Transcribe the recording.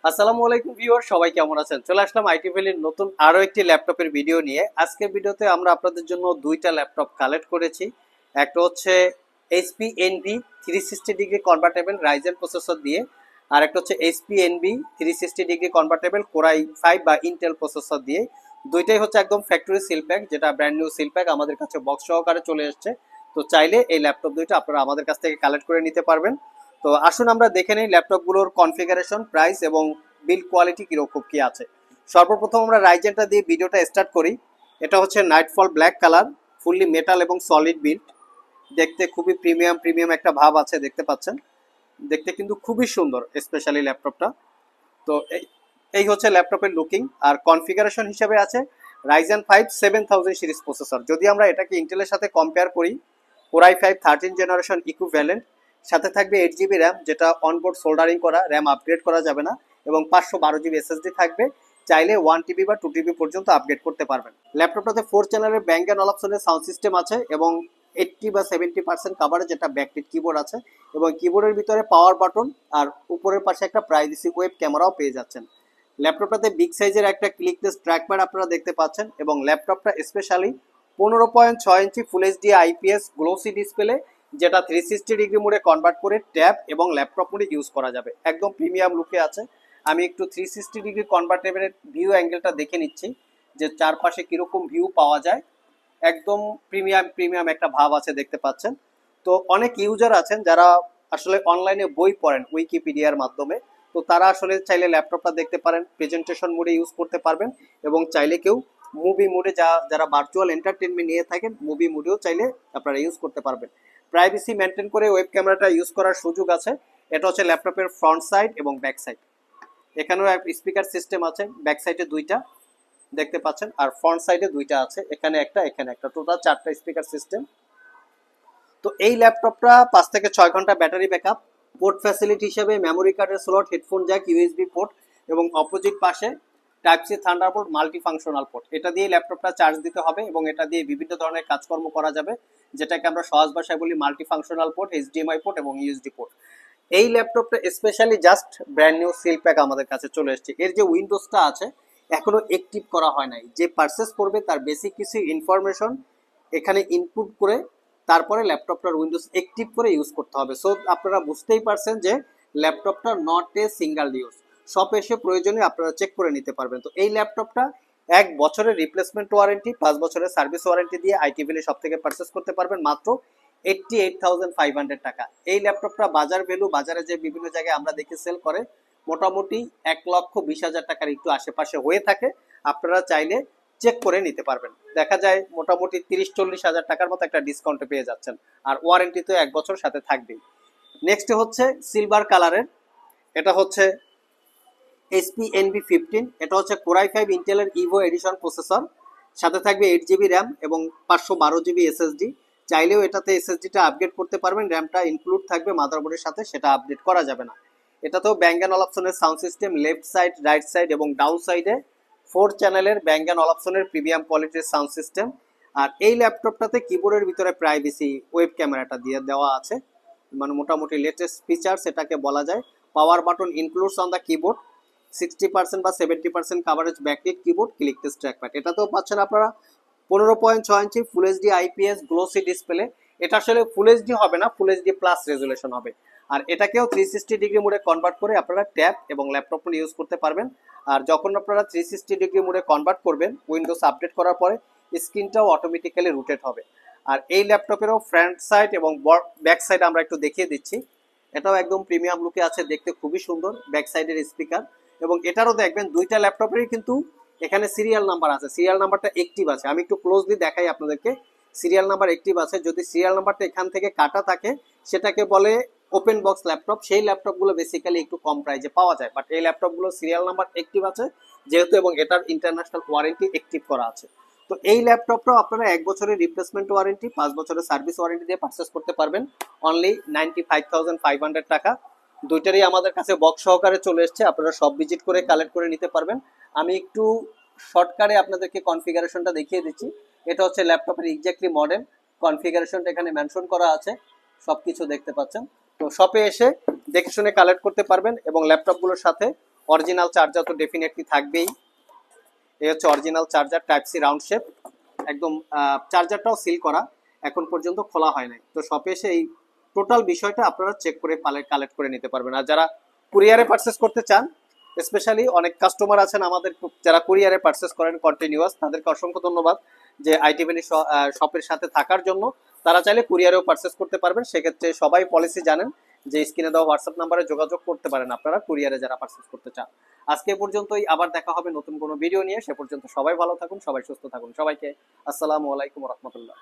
আসসালামু আলাইকুম ভিউয়ার, সবাই কেমন আছেন? চলে আসলাম আইটি ভ্যালির নতুন আরো একটি ল্যাপটপের ভিডিও নিয়ে। আজকের ভিডিওতে আমরা আপনাদের জন্য দুইটা ল্যাপটপ কালেক্ট করেছি। একটা হচ্ছে HP NV 360 degree convertible Ryzen processor দিয়ে, আর একটা হচ্ছে HP NV 360 degree convertible core i 5 বা ইন্টেল প্রসেসর দিয়ে। দুইটাই হচ্ছে একদম ফ্যাক্টরি সিল প্যাক, যেটা ব্র্যান্ড নিউ সিল প্যাক আমাদের কাছে বক্স সহকারে চলে এসেছে। তো চাইলে এই ল্যাপটপ দুইটা আপনারা আমাদের কাছ থেকে কালেক্ট করে নিতে পারবেন। তো আসুন আমরা দেখে নিই ল্যাপটপগুলোর কনফিগারেশন, প্রাইস এবং বিল্ড কোয়ালিটি কিরকম কি আছে। সর্বপ্রথম আমরা রাইজেনটা দিয়ে ভিডিওটা স্টার্ট করি। এটা হচ্ছে nightfall black colour, fully metal এবং সলিড বিল্ড। দেখতে খুবই প্রিমিয়াম প্রিমিয়াম একটা ভাব আছে, দেখতে পাচ্ছেন। দেখতে কিন্তু খুবই সুন্দর, স্পেশালি ল্যাপটপটা। তো এই হচ্ছে ল্যাপটপের লুকিং। আর কনফিগারেশন হিসেবে আছে রাইজেন 5 7000 সিরিজ প্রসেসর। যদি আমরা এটাকে ইন্টেলের সাথে কম্পেয়ার করি, কোরাই 5 13 জেনারেশন ইকুইভ্যালেন্ট, সাথে থাকবে 8 জিবি র্যাম, যেটা অনবোর্ড সোল্ডারিং করা, র্যাম আপগ্রেড করা যাবে না, এবং 512 জিবি এসএসডি থাকবে। চাইলে 1 টিবি বা 2 টিবি পর্যন্ত আপগ্রেড করতে পারবেন। ল্যাপটপটাতে 4 চ্যানেলের ব্যাঙ্ক অ্যান্ড অলাপসনের সাউন্ড সিস্টেম আছে, এবং 80 বা 70% কাভারেজ যেটা ব্যাকলিট কিবোর্ড আছে, এবং কিবোর্ডের ভিতরে পাওয়ার বাটন আর উপরের পাশে একটা প্রাইভেসি ওয়েব ক্যামেরাও পেয়ে যাচ্ছেন। ল্যাপটপটাতে বিগ সাইজের একটা ক্লিকলেস ট্র্যাকপ্যাড আপনারা দেখতে পাচ্ছেন, এবং ল্যাপটপটা specially 15.6 inch full HD IPS glossy display, যেটা 360 ডিগ্রি মোডে কনভার্ট করে ট্যাব এবং ল্যাপটপ মোডে ইউজ করা যাবে। একদম প্রিমিয়াম লুকে আছে। আমি একটু 360 ডিগ্রি কনভার্টেবলের ভিউ অ্যাঙ্গেলটা দেখে নিচ্ছি, যে চারপাশে কিরকম ভিউ পাওয়া যায়। একদম প্রিমিয়াম প্রিমিয়াম একটা ভাব আছে, দেখতে পাচ্ছেন। তো অনেক ইউজার আছেন যারা আসলে অনলাইনে বই পড়েন উইকিপিডিয়ার মাধ্যমে। তো তারা আসলে চাইলে ল্যাপটপটা দেখতে পারেন, প্রেজেন্টেশন মোডে ইউজ করতে পারবেন, এবং চাইলে কেউ মুভি মোডে, যারা ভার্চুয়াল এন্টারটেনমেন্ট নিয়ে থাকেন, মুভি মোডেও চাইলে আপনারা ইউজ করতে পারবেন। প্রাইভেসি মেনটেন করে ওয়েব ক্যামেরাটা ইউজ করার সুযোগ আছে। এটা হচ্ছে ল্যাপটপের ফ্রন্ট সাইড এবং ব্যাক সাইড। এখানেও স্পিকার সিস্টেম আছে, ব্যাক সাইডে দুইটা দেখতে পাচ্ছেন, আর ফ্রন্ট সাইডে দুইটা আছে, এখানে একটা এখানে একটা, টোটাল 4টা স্পিকার সিস্টেম। তো এই ল্যাপটপটা 5 থেকে 6 ঘন্টা ব্যাটারি ব্যাকআপ। পোর্ট ফ্যাসিলিটি হিসেবে মেমোরি কার্ডের slot, headphone jack, USB port, এবং অপোজিট পাশে type C thunderbolt multifunctional port. এটা দিয়ে ল্যাপটপটা চার্জ দিতে হবে, এবং এটা দিয়ে বিভিন্ন ধরনের কাজকর্ম করা যাবে, যেটাকে আমরা সহজ ভাষায় বলি multi functional port, HDMI port এবং ইউএসডি পোর্ট। এই ল্যাপটপটা specially just brand new seal pack আমাদের কাছে চলে এসেছে। এর যে উইন্ডোজটা আছে এখনো অ্যাক্টিভ করা হয় নাই। যে পারচেস করবে তার বেসিক কিছু ইনফরমেশন এখানে ইনপুট করে তারপরে ল্যাপটপটার উইন্ডোজ অ্যাক্টিভ করে ইউজ করতে হবে। সো আপনারা বুঝতেই পারছেন যে ল্যাপটপটা নট এ সিঙ্গেল ইউজ। সব এসে প্রয়োজনে আপনারা চেক করে নিতে পারবেন। তো এই ল্যাপটপটা 1 বছরের রিপ্লেসমেন্ট ওয়ারেন্টি, 5 বছরের সার্ভিস ওয়ারেন্টি দিয়ে আইটি ভ্যালি সব থেকে পারচেস করতে পারবেন মাত্র 88,500 টাকা। এই ল্যাপটপটা বাজার ভ্যালু, বাজারে যে বিভিন্ন জায়গায় আমরা দেখে সেল করে, মোটামুটি 1,20,000 টাকার একটু আশেপাশে হয়ে থাকে। আপনারা চাইলে চেক করে নিতে পারবেন। দেখা যায় মোটামুটি 30-40 হাজার টাকার মতো একটা ডিসকাউন্টে পেয়ে যাচ্ছেন, আর ওয়ারেন্টি তো 1 বছর সাথে থাকবেই। নেক্সট হচ্ছে সিলভার কালারের, এটা হচ্ছে এইচপি এনভি 15। এটা হচ্ছে কোরাই 5 ইন্টেলের ইভো এডিশন প্রসেসর, সাথে থাকবে 8 জিবি র্যাম এবং 512 জিবি এসএসডি। চাইলেও এটাতে এসএসডিটা আপগ্রেড করতে পারবেন, র্যামটা ইনক্লুড থাকবে মাদারবোর্ডের সাথে, সেটা আপডেট করা যাবে না। এটাতেও ব্যাঙ্গ অ্যান্ড অলাপসনের sound system, left side, right side এবং ডাউন সাইডে 4 চ্যানেলের ব্যাঙ্গ অ্যান্ড অলাপসনের প্রিমিয়াম কোয়ালিটির সাউন্ড সিস্টেম। আর এই ল্যাপটপটাতে কিবোর্ডের ভিতরে প্রাইভেসি ওয়েব ক্যামেরাটা দিয়ে দেওয়া আছে, মানে মোটামুটি লেটেস্ট ফিচার সেটাকে বলা যায়। Power button includes on the keyboard, 60% বা 70% coverage backlit keyboard, clickless trackpad. এটাতেও পাচ্ছেন আপনারা 15.6 inch full HD IPS glossy display. এটা আসলে ফুল এইচডি হবে না, ফুল এইচডি প্লাস রেজুলেশন হবে। আর এটাকেও 360 ডিগ্রি মোডে কনভার্ট করে আপনারা ট্যাব এবং ল্যাপটপ মোডে ইউজ করতে পারবেন। আর যখন আপনারা 360 ডিগ্রি মোডে কনভার্ট করবেন উইন্ডোজ আপডেট করার পরে, স্ক্রিনটাও অটোমেটিক্যালি রোটেট হবে। আর এই ল্যাপটপেরও ফ্রন্ট সাইড এবং ব্যাক সাইড আমরা একটু দেখিয়ে দিচ্ছি। এটাও একদম প্রিমিয়াম লুকে আছে, দেখতে খুবই সুন্দর। ব্যাক সাইডের স্পিকার, এবং এটারও দেখবেন দুইটা ল্যাপটপেরই কিন্তু এখানে সিরিয়াল নাম্বার আছে, সিরিয়াল নাম্বারটা অ্যাক্টিভ আছে। আমি একটু ক্লোজলি দেখাই আপনাদেরকে। সিরিয়াল নাম্বার অ্যাক্টিভ আছে। যদি সিরিয়াল নাম্বারটা এখান থেকে কাটা থাকে সেটাকে বলে ওপেন বক্স ল্যাপটপ। সেই ল্যাপটপগুলো বেসিক্যালি একটু কম প্রাইসে পাওয়া যায়, বাট এই ল্যাপটপগুলো সিরিয়াল নাম্বার অ্যাক্টিভ আছে যেহেতু, এবং এটার ইন্টারন্যাশনাল ওয়ারেন্টি অ্যাক্টিভ করা আছে। তো এই ল্যাপটপটাও আপনারা 1 বছরের রিপ্লেসমেন্ট ওয়ারেন্টি, 5 বছরের সার্ভিস ওয়ারেন্টি দিয়ে পারচেস করতে পারবেন অনলি 95,500 টাকা। দুইটারই আমাদের কাছে বক্স সহকারে চলে এসছে, আপনারা সব ভিজিট করে কালেক্ট করে নিতে পারবেন। আমি একটু শর্টকারে আপনাদেরকে কনফিগারেশনটা দেখিয়ে দিচ্ছি। এটা হচ্ছে ল্যাপটপের এক্স্যাক্টলি মডেল কনফিগারেশনটা এখানে মেনশন করা আছে, সবকিছু দেখতে পাচ্ছেন। তো শপে এসে দেখে শুনে কালেক্ট করতে পারবেন, এবং ল্যাপটপগুলোর সাথে অরিজিনাল চার্জার তো ডেফিনেটলি থাকবেই। এই হচ্ছে original charger, type C round shape, একদম চার্জারটাও সিল করা, এখন পর্যন্ত খোলা হয় নাই। তো শপে এসে এই টোটাল বিষয়টা আপনারা চেক করে কালেক্ট করে নিতে পারবেন। আর যারা কুরিয়ারে পারচেস করতে চান, স্পেশালি অনেক কাস্টমার আছেন আমাদের যারা কুরিয়ারে পারচেস করেন কন্টিনিউয়াস, তাদেরকে অসংখ্য ধন্যবাদ যে আইটি ভ্যালি শপের সাথে থাকার জন্য। তারা চাইলে কুরিয়ারেও পারচেস করতে পারবেন। সেক্ষেত্রে সবাই পলিসি জানেন যে স্ক্রিনে দেওয়া হোয়াটসঅ্যাপ নাম্বারে যোগাযোগ করতে পারেন আপনারা কুরিয়ারে যারা পারচেস করতে চান। আজকে পর্যন্তই, আবার দেখা হবে নতুন কোনো ভিডিও নিয়ে। সে পর্যন্ত সবাই ভালো থাকুন, সবাই সুস্থ থাকুন। সবাইকে আসসালামু আলাইকুম রহমতুল্লাহ।